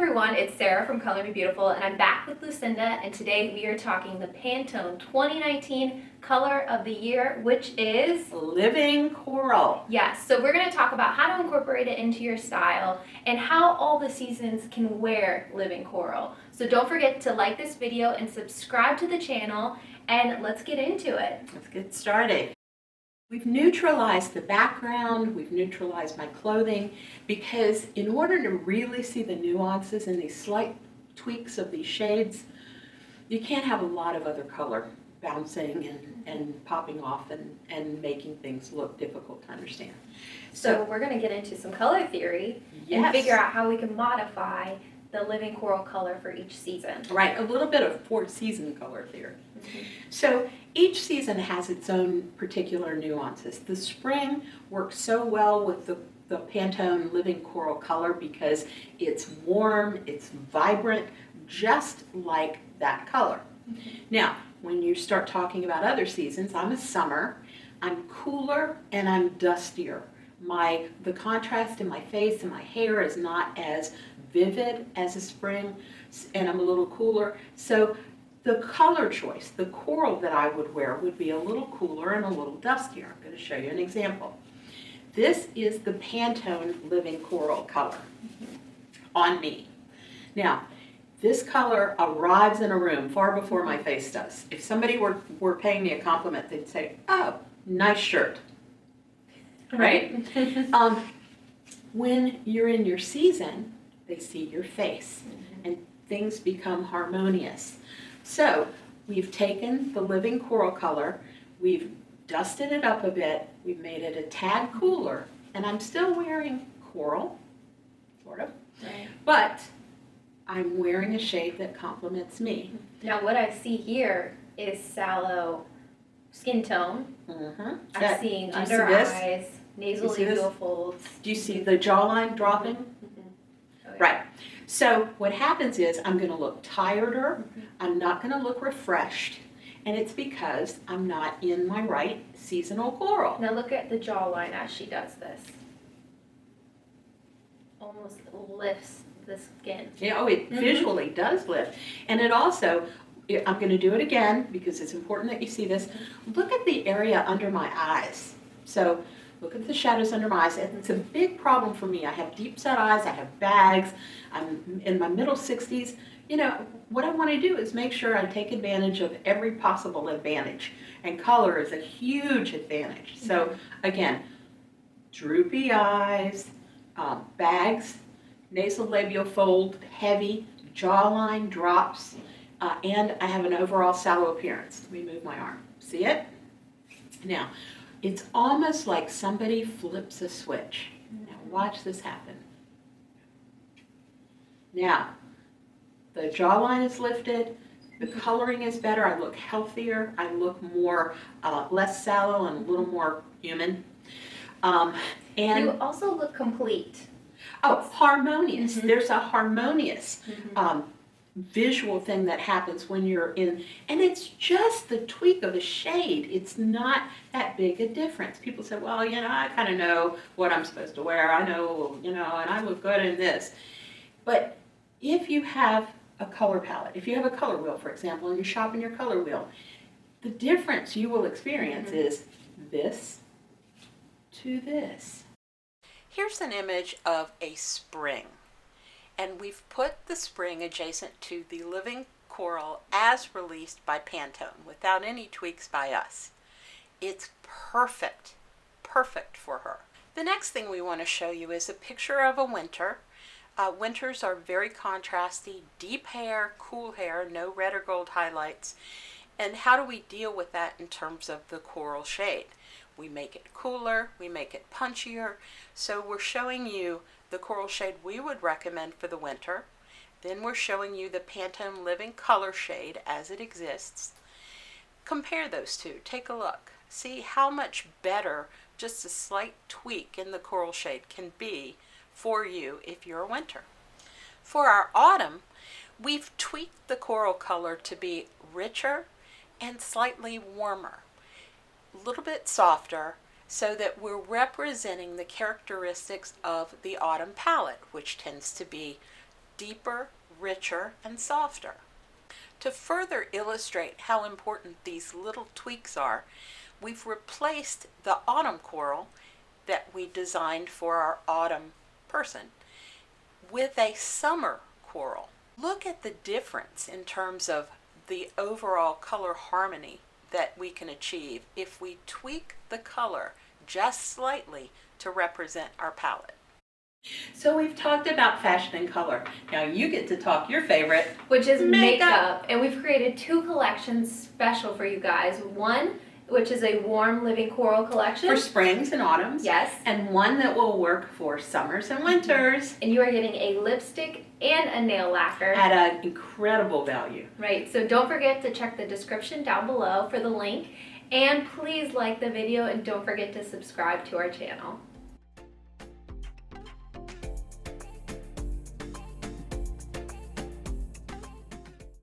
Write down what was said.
everyone, it's Sarah from Color Me Beautiful, and I'm back with Lucinda, and today we are talking the Pantone 2019 Color of the Year, which is Living Coral. Yes, so we're going to talk about how to incorporate it into your style and how all the seasons can wear Living Coral. So don't forget to like this video and subscribe to the channel, and let's get into it. Let's get started. We've neutralized the background, we've neutralized my clothing, because in order to really see the nuances and these slight tweaks of these shades, you can't have a lot of other color bouncing and popping off and making things look difficult to understand. So we're going to get into some color theory Yes. and figure out how we can modify the Living Coral color for each season. Right, a little bit of four-season color theory. So each season has its own particular nuances. The spring works so well with the Pantone Living Coral color because it's warm, it's vibrant, just like that color. Now, when you start talking about other seasons, I'm a summer, I'm cooler and I'm dustier. The contrast in my face and my hair is not as vivid as a spring, and I'm a little cooler. So the color choice, the coral that I would wear would be a little cooler and a little dustier. I'm going to show you an example. This is the Pantone Living Coral color on me. Now, this color arrives in a room far before my face does. If somebody were paying me a compliment, they'd say, "Oh, nice shirt." Right? When you're in your season, they see your face and things become harmonious. So we've taken the Living Coral color, we've dusted it up a bit, we've made it a tad cooler, and I'm still wearing coral, sort of, Right. but I'm wearing a shade that complements me. Now what I see here is sallow skin tone. I'm seeing under eyes, nasolabial folds. Do you see the jawline dropping? Oh, yeah. Right. So what happens is I'm going to look tireder, I'm not going to look refreshed, and it's because I'm not in my right seasonal coral. Now look at the jawline as she does this. Almost lifts the skin. Yeah, it visually does lift. And it also, I'm going to do it again because it's important that you see this. Look at the area under my eyes. So look at the shadows under my eyes. It's a big problem for me. I have deep set eyes, I have bags, I'm in my middle 60s. You know, what I want to do is make sure I take advantage of every possible advantage. And color is a huge advantage. So again, droopy eyes, bags, nasolabial fold, heavy, jawline drops, and I have an overall sallow appearance. Let me move my arm. See it? Now, it's almost like somebody flips a switch. Now watch this happen. Now, the jawline is lifted, the coloring is better, I look healthier, I look more, less sallow and a little more human. And you also look complete. Oh, harmonious. There's a harmonious visual thing that happens when you're in, and it's just the tweak of a shade. It's not that big a difference. People say, well, you know, I kind of know what I'm supposed to wear. I know, you know, and I look good in this. But if you have a color palette, if you have a color wheel, for example, and you're shopping your color wheel, the difference you will experience is this to this. Here's an image of a spring, and we've put the spring adjacent to the Living Coral as released by Pantone without any tweaks by us. It's perfect, perfect for her. The next thing we want to show you is a picture of a winter. Winters are very contrasty, deep hair, cool hair, no red or gold highlights. And how do we deal with that in terms of the coral shade? We make it cooler, we make it punchier. So we're showing you the coral shade we would recommend for the winter. Then we're showing you the Pantone Living Color shade as it exists. Compare those two, take a look. See how much better just a slight tweak in the coral shade can be for you if you're a winter. For our autumn, we've tweaked the coral color to be richer and slightly warmer, a little bit softer, so that we're representing the characteristics of the autumn palette, which tends to be deeper, richer, and softer. To further illustrate how important these little tweaks are, we've replaced the autumn coral that we designed for our autumn person with a summer coral. Look at the difference in terms of the overall color harmony that we can achieve if we tweak the color just slightly to represent our palette. So we've talked about fashion and color. Now you get to talk your favorite, which is makeup. makeup. And we've created 2 collections special for you guys. One, which is a warm living coral collection. For springs and autumns. Yes. And one that will work for summers and winters. And you are getting a lipstick and a nail lacquer. At an incredible value. Right, so don't forget to check the description down below for the link. And please like the video and don't forget to subscribe to our channel.